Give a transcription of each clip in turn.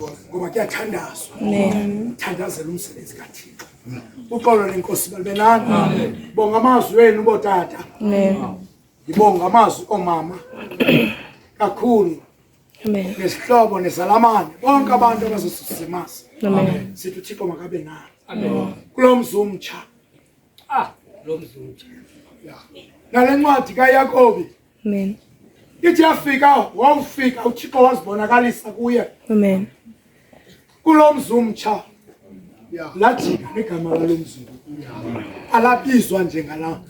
ngoba kuyathandazwa. Amen. Thandazela umsebenzi kaThixo. Uxolo lenkosi balbenani. Amen. Bonga amazwi wenu botata. Amen. Ngibonga amazwi omama. Kakhulu. Amen. Nesihlobo nesalamane bonke abantu abazosusimasa. Amen. Sithi uThixo makabe nani. Amen. Kulo mzumtsha. Lo mzumtsha. Nale ncwadi kaYakobi. Amen. Ithi yafika wawufika uThixo wazibonakalisa kuye. Amen. Kulo mzumtsha. Lajika negama lalo mzulu. Alabizwa njengala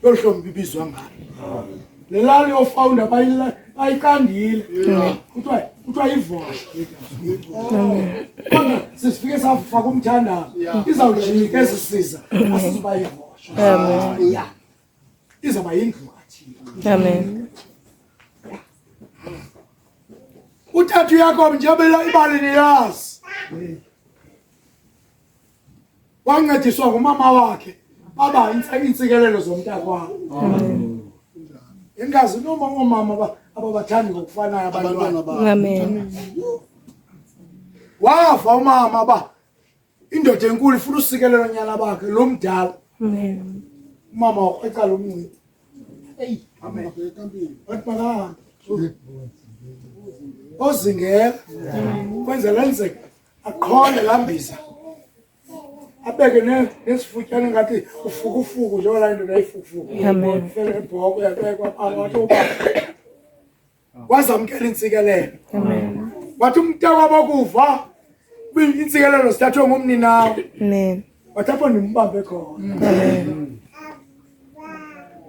yohlombi ibizwa ngalo. Lelali ofounder bayikandile. Kuthiwa yivosha. Kodwa sisifike safaka umthandazo. Izawujika esisiza asizuba yivosha. Amen. Izaba yindlu kaThixo. Amen. Uthathu Yakobi njebela ibali niyazi. Wancediswa ngumama wakhe baba intsikelelo zomntakwabo. Amen. Ingazi noma omama ababathandi ngokufanayo abantwana. Amen. Wafa umama ba indoda enkulu ifuna usikelelo nyana bakhe lo mdala. Amen. Umama waqala umncidi. Hey, amen. Wathbaka. Ozingela. Kwenza lenzeke aqhole lambiza. Abeke nesifutyana ngathi ufukufuku nje ola into nayifukufuku. Amen. Ebhoko yakekwa abantu ba. Wazamkela intsikelelo. Amen. Wathi umntaka wabakuva intsikelelo sithathwe ngumninawo. Amen. Wathapha ndimbambe khona. Amen.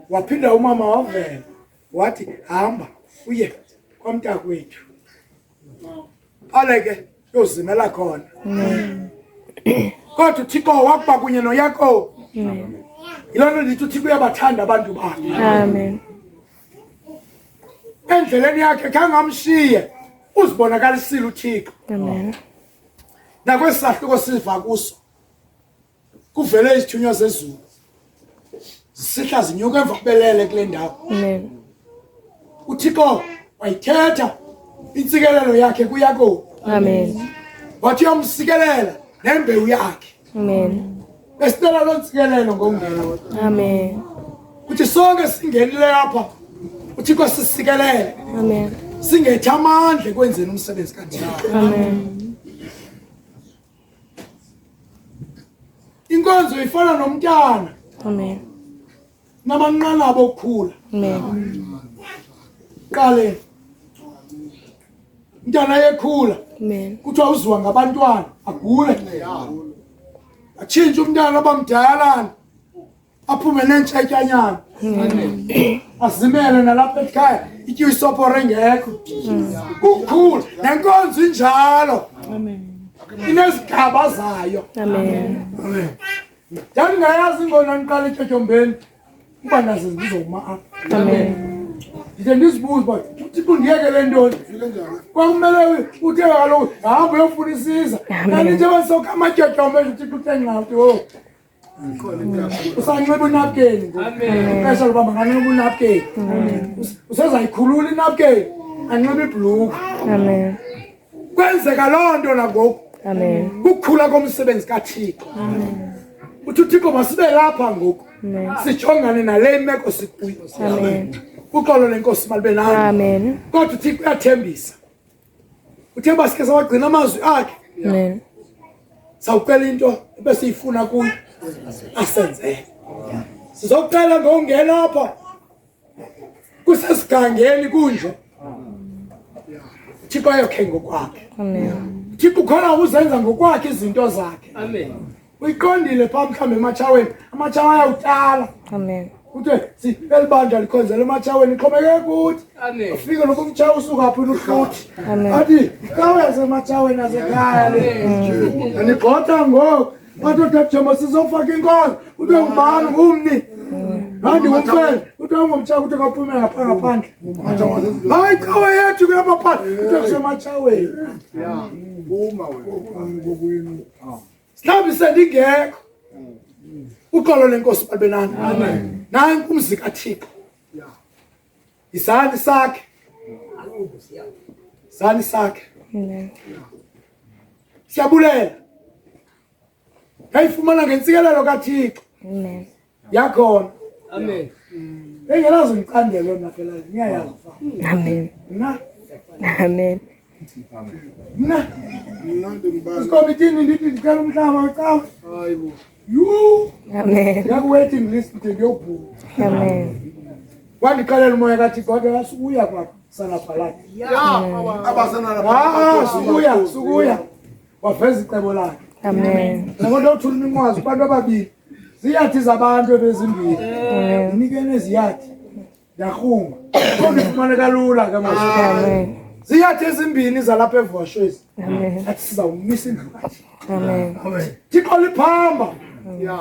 Waphinda umama wavela wathi hamba uye kwamntakwethu. Aleke yozimela khona. Amen. Kodwa uThixo wakuba kunye noYakobi. Amen. Yilona ndithi uThixo uyabathanda abantu bakhe. Amen. Endleleni yakhe kangamshiye uzibonakalisile uThixo. Amen. Nakwesahluko siva kuso kuvele izithunywa zezulu zisihla zinyuka emva kubelele kule ndawo. Amen. uThixo wayithetha intsikelelo yakhe kuYakobi. Amen. Wathi uyamsikelela nembewu yakhe. Amen. Besicela lo ntsikelelo ngongena. Amen. Uthi sonke singenile lapha uThixo sisikelele. Amen. Singethe amandla ekwenzeni umsebenzi kaThixo. Amen. Inkonzo ifana nomntana. Amen. Namanqanaba okukhula. Amen. Qale umntana yekhula. Amen. Kuthiwa uzwa ngabantwana agule. Atshintshe umntana abamdala aphume nentshatyanyana. Amen. Azimele nalapha ekhaya ityiwe isopho rengekho. Ukukhula nenkonzo injalo. Amen. Inezigaba zayo. Amen. Amen. Ndangayazi ngona niqala etyotyombe kuba nazo zizoma. Amen. Ndize ndizibuza ba uThixo ndiyekele ntoni kwakumele uthe kaloku hamba uyofuna isiza kanti njengoba soka amatyotyombe uThixo uthenqathi usanxiba unapkeni ixesha loba manganxiba unapkeni usezayikhulula inapkeni anxiba ibhuluku. Amen. Kwenzeka loo nto nangoku. Amen. Ukukhula komsebenzi kaThixo. Amen. Uthi uThixo masibe lapha ngoku sijongane nale meko sikuyo. Amen. Uxolo lenkosi malibe nami. Amen. Kodwa uThixo uyathembisa. Uthe basike sawagcina amazwi akhe. Amen. Sawucela into ebesiyifuna kuyo asenzele. Sizokuqala ngongena lapha kusesigangeni kunje. Uthixo ayokhe ngokwakhe. Amen. Uthixo khona uzenza ngokwakhe izinto zakhe. Amen. Uyiqondile pha mhlambe ematshaweni amatshawa ayawutala. Amen. Uthe elibandla likhonzela ematshaweni iqhomeke kuthi. Amen. Ufike lokho umtshawa usuka phi uhluthi. Amen. Athi kawe sematshaweni asekhaya le. Anigxotha ngoku bathi uThixo sizofaka inkonzo uthe ngubani ngumni. Handi umfela uthe ngomtshawa uthe kaphume ngaphandle. Hayi kawe yethu kulapha phandle uthe kusematshaweni. Ya. Uma ngokwini. Mhlawumbe sendingekho. Uxolo lenkosi balbenani. Amen. Nanku umzi kaThixo. Ya. Isandla sakhe. Isandla sakhe. Amen. Siyabulela. Hayifumana ngentsikelelo kaThixo. Amen. Yakhona. Amen. Engelazo ngicandelo na phela ngiyayazi mfana. Amen. Na. Amen. Na. Iskomitini ndithi ndicela umhlaba wecala. Hayibo. You. Amen. Yaku-waiting list ndiyobhuka. Amen. Wandixelela umoya kaThixo kodwa asukuya kwapha sanaphalati. Sukuya. Waveza icebo lakhe. Amen. Nabantu othula iminqwazi abantu ababili. Ziyathi zabantu ebezimbili. Unikene ziyathi. Yakhunga. Kodwa ifumaneka lula ke manje. Amen. Ziyathi ezimbini zalapha eVoshwezi. Amen. Athi sizawumisa indlu kathi. Amen. Thixo liphamba.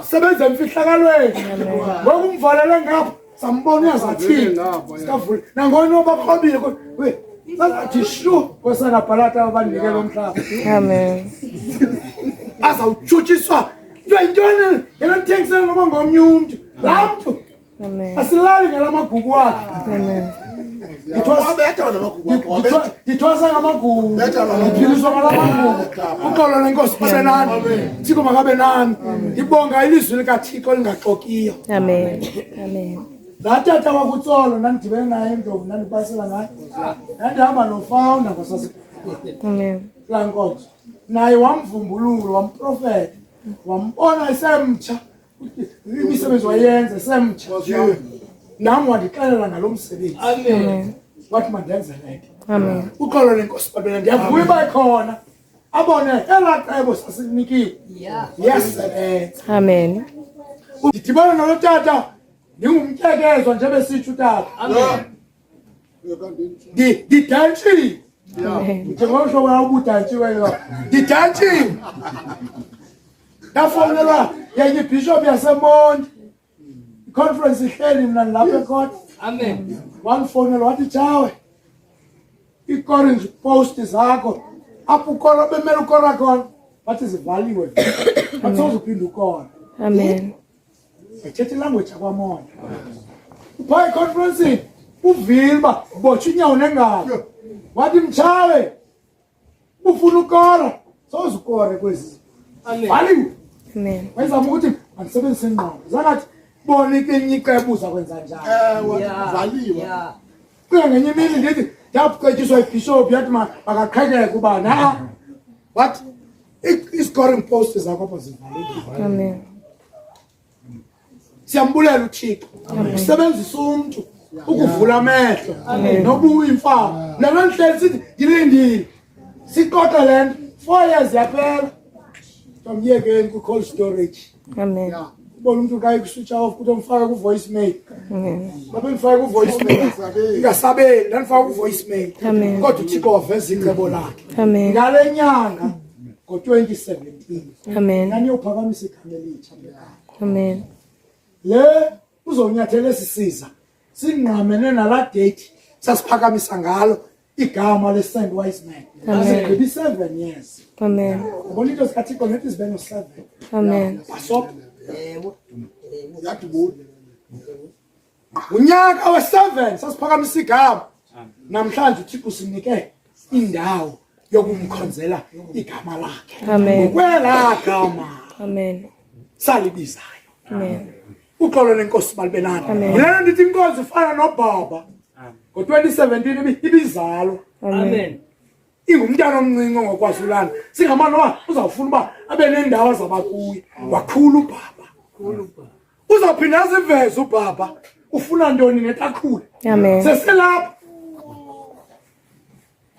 Sebenza emfihlakalweni. Ngoku umvalele ngapha. Sambona uyazathini. Sikavule. Nangona obaqhobile we. Sathi shu kwesanabhalata abanikela umhlaba. Amen. Azawutshutshiswa. Intoni yena mthengisela ngoba ngomnye umuntu. La mntu. Amen. Asilali ngelamagugu wakhe. Amen. Ngithwasa ngamagugu. Ngiphiliswa ngalamagugu. Uxolo lenkosi babe nani. Thixo makabe nani. Ngibonga ilizwi likaThixo lingaxokiyo. Amen. Amen. Ndathatha kwakutsolo ndandidibene naye endlovu ndandibasela ngayo. Ndandihamba nofounder ngosasi. Amen. Lankonzo. Naye wamvumbulula, wamprofeta. Wambona esemtsha. Imisebenzi wayenza esemtsha. Nami wandixelela ngalo msebenzi. Amen. Wathi mandenze lento. Amen. Uxolo lenkosi babena ndiyavuya uba ikhona. Abone elaa cebo sasinikiwe. Yasebenza. Amen. Ndidibana nalo tata ndingumtyekezwa nje besitsho utata. Ndidantshile. Njengomhlobo wam ubudantshiweyo. Ndidantshile. Ndafowunelwa yenye ibhishophu yaseMonti. Conference ihleli mna lapha ekhona. Amen. Wangifowunela wathi Jawe i-orange post zakho apho ukora bemele ukora khona wathi zivaliwe. Atsoze uphinda ukora. Amen. Ethethe language akwamoya. Upha i-conference uvilba botsha inyawo nengalo. Wathi Mtshawe ufuna ukora soze ukore kwezi. Amen. Valiwe. Amen. Wayezama ukuthi andisebenzise ingqondo. Zangathi boni ke inyicebo uza kwenza njani. Valiwe. Kuya ngenye imini ndithi ndaphucetyiswa ibhishophu yathi makaqhekeke ubani. What? I-scoring post zakho apha zivalekile. Amen. Siyambulela uThixo. Usebenzisa umuntu ukuvula amehlo. Noba uyimfana. Lena ndlela sithi ngilindile. Sixoxe lento 4 years yaphela. Tomyekeni ku-cold storage. Amen. Ubona umuntu kayi ku-switch off kuthi umfake ku-voicemail. Amen. Babe ngifake ku-voicemail. Ingasabeli ndandifake ku-voicemail. Amen. Kodwa uThixo waveza icebo lakhe. Amen. Ngale nyanga ngo-2017 Amen. ndaniyophakamisa igama elitsha lekhaya. Amen. Le uzonyathela esisiza singqamene nalaa date sasiphakamisa ngalo igama le-St. Wise Man. Asigqibi 7 years. Amen. Ubona into zikaThixo nethi zibe no-7. Amen. Basop. Unyaka we-7 sasiphakamisa igama. Namhlanje uThixo usinike indawo yokumkhonzela igama lakhe. Amen. Ngokwelaa gama Amen. salibizayo. Amen. Uxolo lenkosi balibe nani. Amen. Yilena ndithi inkosi ifana nobaba. Ngo-2017 ibizalwa. Amen. Ingumntana omncinci ngokwazulana. Singamane uba uzawufuna uba abe nendawo zabakuyo. Wakhula ubaba. Uzawuphinda aziveze ubaba. Ufuna ntoni netakhula. Amen. Sesilapha.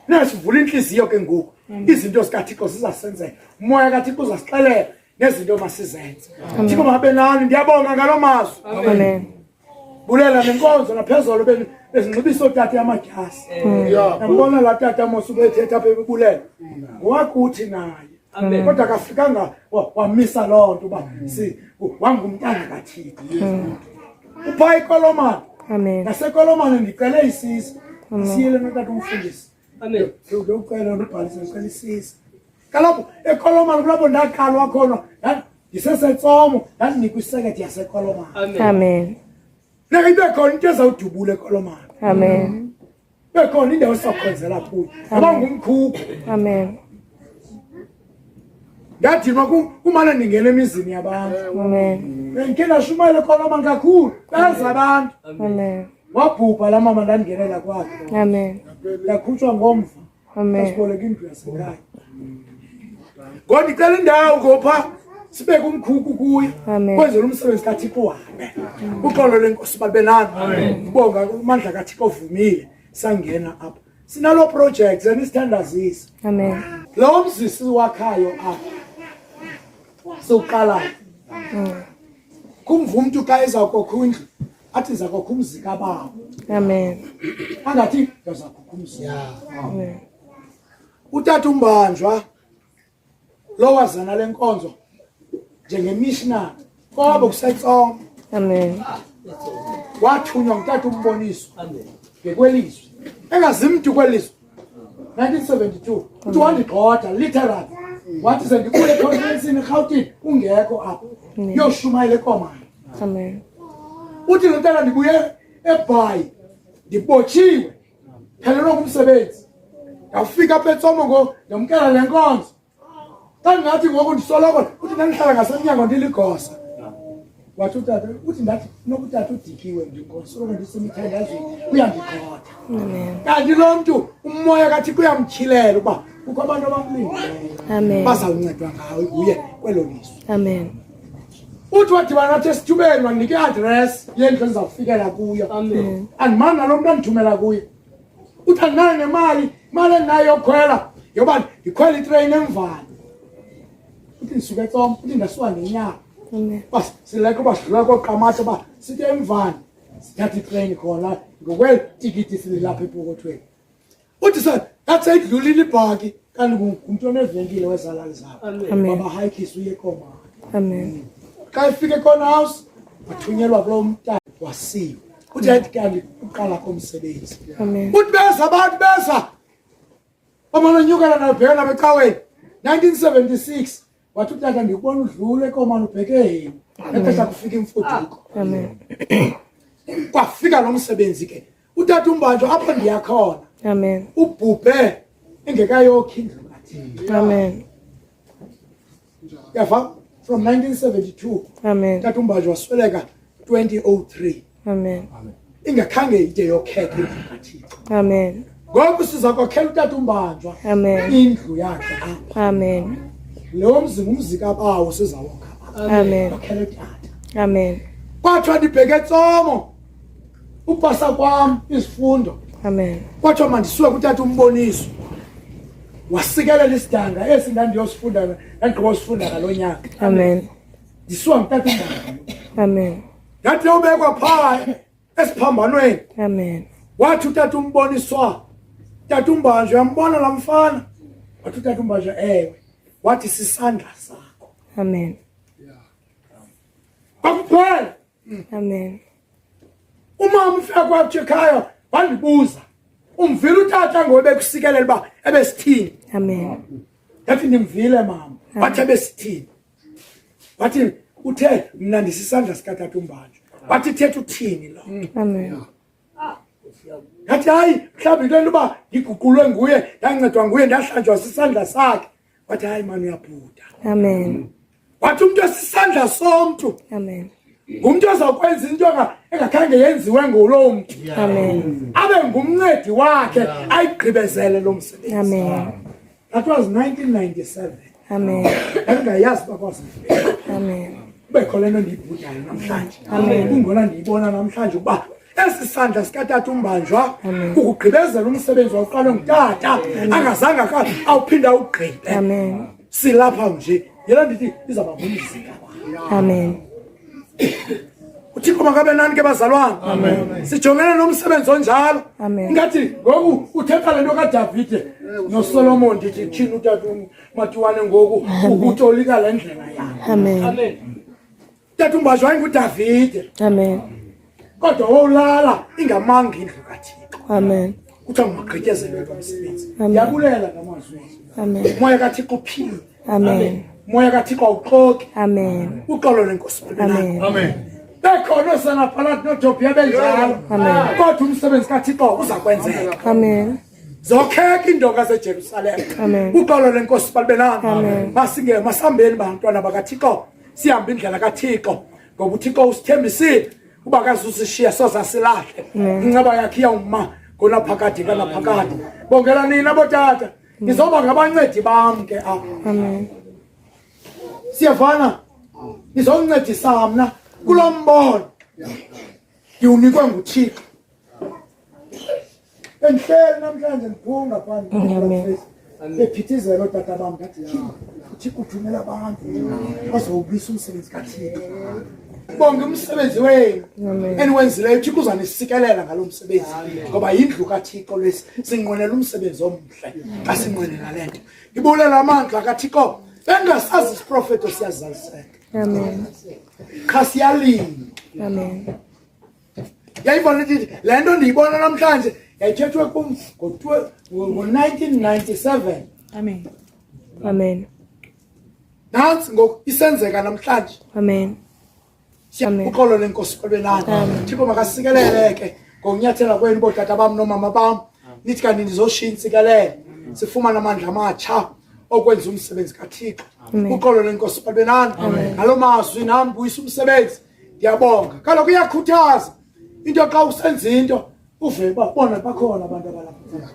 Nasivula inhliziyo ke ngoku. Izinto zikaThixo zizasenzeka. Umoya kaThixo uzasixelela nezinto masizenze. Thixo mabe nani ndiyabonga ngalo mazwi. Amen. Bulela nenkonzo naphezulu bezinxibiso tata yamadyasi. Yabona la tata mosu bethetha apha ebulela. Wakuthi naye. Kodwa kafikanga wamisa loo nto uba wangumntana kaThixo. Upha ikolomane. Amen. Nasekolomane ndicele isisi. Siyele notata umfundisi. Amen. Ucela ubhalise ngicela isisi. Kalapho ekolomane kulapho ndaqalwa khona. Ndisesetsomo ndandinikwa isekethe yasekolomane. Amen. Neke ibe khona into ezawudubula ekolomane. Amen. Bekhona indawo esizawukhonzela kuyo. Aba ngumkhukhu. Amen. Ndadinwa kumane ndingena emizini yabantu. Amen. Ngike ndashumayela khona manje kakhulu. Beza abantu. Amen. Wabhubha la mama ndangenela kwakhe. Amen. Yakhutshwa ngomva. Amen. Asiboleka indlu yasekhaya. Kodwa icela indawo ngopha sibeke umkhukhu kuye. Amen. Kwenzela umsebenzi kaThixo uhambe. Uxolo lenkosi balbenani. Ngibonga amandla kaThixo ovumile sangena apha. Sinalo project zenisithandazisa. Amen. Lo mzisi wakhayo apha. Soqala. Kumva umuntu xa ezakokha indlu athi zakokha umzika bawo. Amen. Angathi ngazakokha umzika. Amen. Utata umbanjwa lo wazana lenkonzo njengemissionary ngoba kusetsongo. Amen. Wathunywa ngutata umboniso ngekwelizwe engazimntu kwelizwe 1972 uthi wandigxotha literally wathi sendibuye econference eGauteng ungekho apho yoshumayela eKomani. Amen. Uthi lo ntana ndibuye eBhayi ndibotshiwe phelelwe ngumsebenzi ngafika apha eTsomo ndomkela lenkonzo xa ngathi ngoku ndisoloko uthi ndandihlala ngasemnyango ndiligosa. Wathi utata uthi ndathi nokutata udikiwe ndingosoloko ndisemithandazweni uyandigxotha. Amen. Kanti lo mntu umoya kaThixo uyamtyhilela uba kukho abantu abamlindileyo Amen. bazawuncedwa ngawe kuye kwelo lizwe. Amen. Uthi wadibana nathi esithubeni wandika i-address yendlu endizawufikela kuyo. Amen. Andimani nalo mntu andithumela kuye. Uthi andinayo nemali endinayo yokhwela yoba ndikhwela itreyini emvani. Uthi ndisuka eTsomo uthi ndasuka ngenyanga. Amen. Bas sileke uba sidlula koQamatha uba sithi emvani sithatha itreyini khona ngokweli tikiti sililapha epokothweni. Uthi yathi seyidlulile ibhaki kanti ngumntu onevenkile wezalali zabo. Amen. Babahayikisa uye eKomani. Amen. Xa efike khona house wathunyelwa kulo mntana wasiwa. Uthi yathi kanti uqala komsebenzi. Amen. Uthi beza abantu beza bamana nyukela nabhekana becaweni 1976 wathi utata ndikubona udlule eKomani ubheke yini exesha kufika imfuduko. Amen. Kwafika lo msebenzi ke utata umbanjwa apho ndiyakhona. Amen. Ubhubhe engekayokhi indlu kaThixo. Amen. Yava from 1972 Amen. utata umbanjwa wasweleka 2003 Amen. ingakhange ide yokhekha indlu kaThixo. Amen. Ngoku siza kokhela utata umbanjwa Amen. indlu yakhe apha. Amen. Lo mzi ngumzika bawo sizawokha. Amen. Kokhela utata. Amen. Kwathiwa ndibheke eTsomo upasa kwam izifundo. Amen. Kwathiwa mandisuke kutata umboniso wasikelela isidanga esi ndandiyosifunda ndandigqibosifunda ngalo nyaka. Amen. Ndisuka ngutata umbandla. Amen. Yathi yobekwa phaa esiphambanweni Amen. wathi utata umboniswa tata umbanjwa yambona la mfana wathi utata umbanjwa ewe wathi sisandla sakho. Amen. Kwakuphela Amen. umama ufika kwakhe ekhaya wandibuza umvile utata ngoba bekusikelela uba ebesithini. Amen. Yathi ndimvile mama. Wathi ebesithini. Wathi uthe mna ndisisandla sikatata umbanjwa. Wathi thetha uthini lo. Amen. Yathi hayi mhlawumbi into uba ngiguqulwe nguye ndancedwa nguye ndahlanjwa sisandla sakhe. Wathi hayi mani uyabhuda. Amen. Wathi umuntu esisandla somntu Amen. ngumntu ozawukwenza into engakhange yenziwe ngulo mntu. Amen. Abe ngumncedi wakhe ayigqibezele lo msebenzi. Amen. That was 1997. Amen. Ndingayazi uba kwazifika. Amen. Kubekho le nto ndiyibhudayo namhlanje. Amen. Kungona ndiyibona namhlanje ukuba esi sandla sikatata umbanjwa Amen. ukugqibezela umsebenzi wawuqalwe ngutata angazange awuphinda awugqibe. Amen. Silapha nje yela ndithi izawuba ngumzika. Amen. Uthixo makabe nani ke bazalwane. Amen. Sijongene nomsebenzi onjalo. Amen. Ingathi ngoku uthetha le nto kaDavide noSolomon ndithi thina utata uMatiwane ngoku ukutolika le ndlela yakhe. Amen. Amen. Tata umbanjwa wayenguDavide Amen. kodwa wowulala ingamanga indlu kaThixo. Amen. Kuthiwa ngumagqityezelwe lo msebenzi. Amen. Ndiyabulela ngamazwi. Amen. Moya kaThixo uphile. Amen. Moya kaThixo awuxoki. Amen. Uxolo lenkosi. Amen. Amen. Bekhona osanaphalathi noJobhi benjalo. Amen. Kodwa umsebenzi kaThixo uza kwenzeka. Amen. zokheka indoka zeJerusalem. Uxolo lenkosi balbenani. Masinge masambeni bantwana bakaThixo. Sihambe indlela kaThixo. Ngoba uThixo usithembisile uba akazusishiya soza silahle. Inceba yakhe iyawuma khona phakathi kana phakathi. Bongela nina botata. Nizoba ngabancedi bami ke apha. Amen. Siyavana. Nizoncedisa mina kulombono. Ngiunikwe nguThixo. Enhleli namhlanje ngiphunga phandle. Ephithizela otata bami ngathi uThixo uthumela abantu bazowubisa umsebenzi kaThixo. Bonke umsebenzi wenu eniwenzileyo uThixo uzanisikelela ngalomsebenzi ngoba yindlu kaThixo lesi sinqwenela umsebenzi omhle xa sinqwenela lento. Ngibulela amandla kaThixo bengasazi isiprofeto siyazaliseka. Amen. Khasiyalini. Amen. Yayibona ukuthi lento ndiyibona namhlanje yayithethwe kum ngo-1997. Amen. Amen. Nansi ngoku isenzeka namhlanje. Amen. Uxolo lenkosi balbenani. Thixo makasikeleleke ngokunyathela kwenu botata bam nomama bam. Nithi kanti ndizoshiya intsikelelo. Sifumana amandla amatsha okwenza umsebenzi kaThixo. Uxolo lenkosi balbenani. Ngalo mazwi nami buyisa umsebenzi. Ngiyabonga. Kaloku iyakhuthaza into xa usenza into uve babona bakhona abantu abalapha.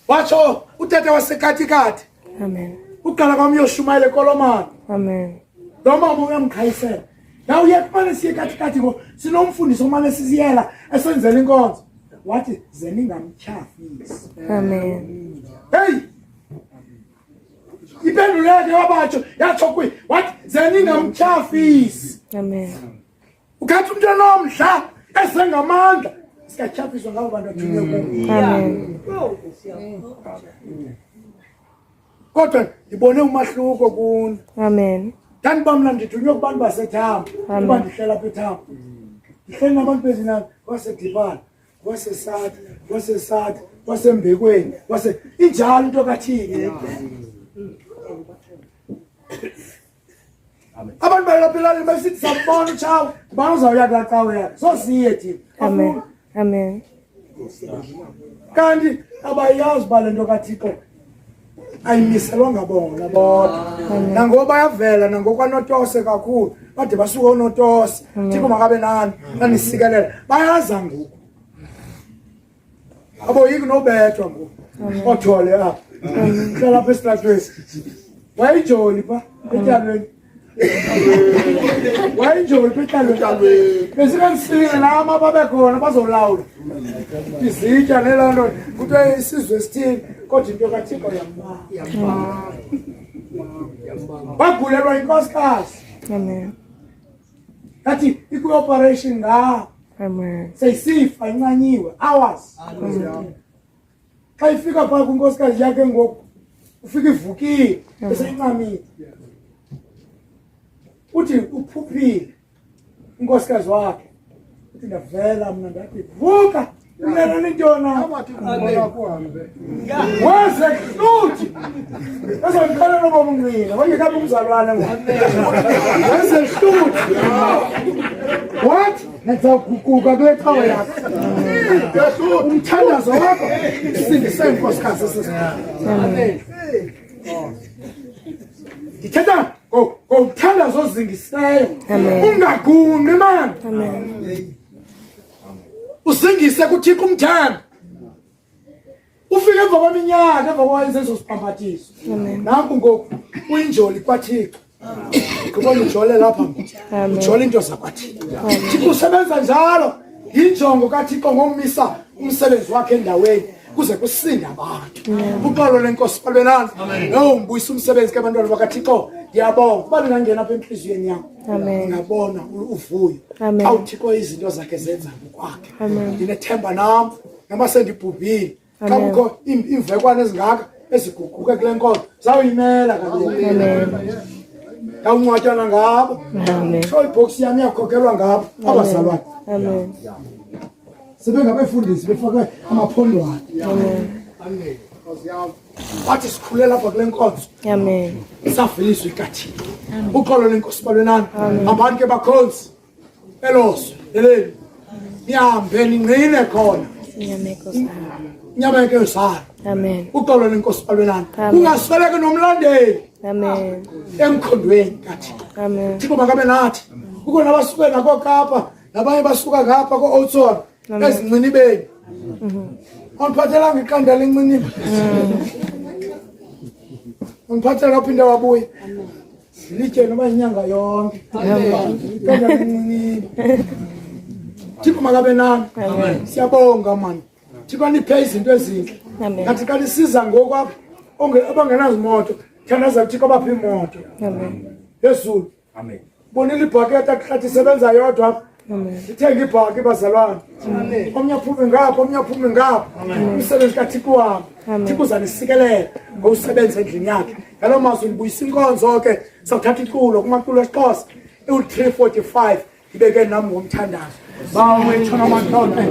Watsho utata wasekathikathi. Amen. Uqala kwami uyoshumayela ekolomani. Amen. Lo mama uyamkhayisela. Naw uyakumane siye kathikathi ngo sinomfundisi omane siziyela esenzela inkonzo. Wathi zeningamtyhafisi. Amen. Hey! Ipendulo yakhe wabatsho yatsho kuye wathi zeningamtyhafisi. Amen. Ukhathi umntwana omdla esengamandla sikatyhafiswa ngabo bantu athunywe kubo. Amen. Kodwa ndibone umahluko kuni. Amen. Kanti bamna ndithunywe kubantu baseThambo. Kuba ndihlela apha eThambo. Ndihleli nabantu bezinani waseDipana, waseSatha, waseSatha, wasembekweni, injalo into kaThixo. Abantu balaphelani basithi sabona uTshawe, bani uzawuya kulaa cawe yakhe. Sosiye thina. Amen. Amen. Kanti abayazi uba le nto kaThixo ayimiselwanga bona bodwa. Nangoba bayavela nangokwanotose kakhulu bade basuke unotose. Thixo makabe nani nanisikelela. Bayaza ngoku. Aboyiki nobethwa ngoku. Othole apha. Hlala apha esitratweni. Wayijoli pha etyalweni. Wayijoli pha etyalweni. Besikanisile nama babekhona bazolawula. Izitya nelando kuthiwa isizwe esithile kodwa into kaThixo yamba. Bagulelwa inkosikazi. Amen. Kathi ikwi-operation ngawo. Amen. Seyisifa incanyiwe hours. Xa ifika phaa kwinkosikazi yakhe ngoku ufika ivukile eseyincamile. Uthi uphuphile unkosikazi wakhe. Uthi ndavela mna ndathi vuka unena nintona waze hluthi ezondiqala nobomi ngqina wangekaphi umzalwane waze hluthi what nezawuguquka kule cawe yakho umthandazo wakho sindise nkosikazi sesisiamen. Ndithetha ngomthandazo ozingisileyo ungagunqi mani. Usingise kuThixo umthando. Ufike emva kweminyaka emva kwayenzezo sibhambathiso. Nanku ngoku uyinjoli kwaThixo. Ngibona ujole lapha. Ujole into zakwaThixo. Thixo usebenza njalo. Yinjongo kaThixo ngomisa umsebenzi wakhe endaweni kuze kusinde abantu. Uxolo lenkosi balbenani. Ngiyobuyisa umsebenzi kabantwana bakaThixo. Ngiyabonga kuba ngingena apha enhliziyweni yami. Ngiyabona uvuyo. AwuThixo izinto zakhe zenza ngokwakhe. Ndinethemba nami noma sendibhubhile. Xa kukho imvekwane ezingaka eziguquke kule nkonzo zawuyimela kaloku. Ngawuncwatyana ngabo. So ibhoksi yami yakhokelwa ngabo abazalwane. Sebengabefundisi befake amaphondwane. Wathi sikhulela apha kule nkonzo. Saveliswa ikaThixo. Uxolo lenkosi balwenani. Abantu ke bakhonzi eloswe eleni nihambe ningqine khona inyama yenkosi. Amen. Uxolo lenkosi balwenani. Amen. Ungasweleke nomlandeli Amen. emkhondweni kathi. Amen. Thixo makabe nathi. Kukhona abasuke nako Kapa, nabanye basuka ngapha ko-Oudtshoorn ezincinibeni. Oniphathelanga iqanda lencinini. Oniphathela uphinde wabuye. Lithe noma inyanga yonke. Iqanda lencinini. Thixo makabe nami. Siyabonga mani. Thixo niphe izinto ezinhle. Ngathi kanti siza ngokwapha abangenazimoto. Thandaza Thixo baphe imoto. Amen. Yesu. Amen. Bonile ibhaketa kuhlathi isebenza yodwa. Amen. Ithenga ibhaki bazalwane. Omnye aphume ngapha, omnye aphume ngapha. Umsebenzi kaThixo wami. Thixo uzanisikelele ngowusebenza endlini yakhe. Ngalo mazwi ngibuyisa inkonzo ke sawuthatha iculo kumaculo esiXhosa. U345 ibeke nami ngomthandazo. Bawe wethu namantombazane.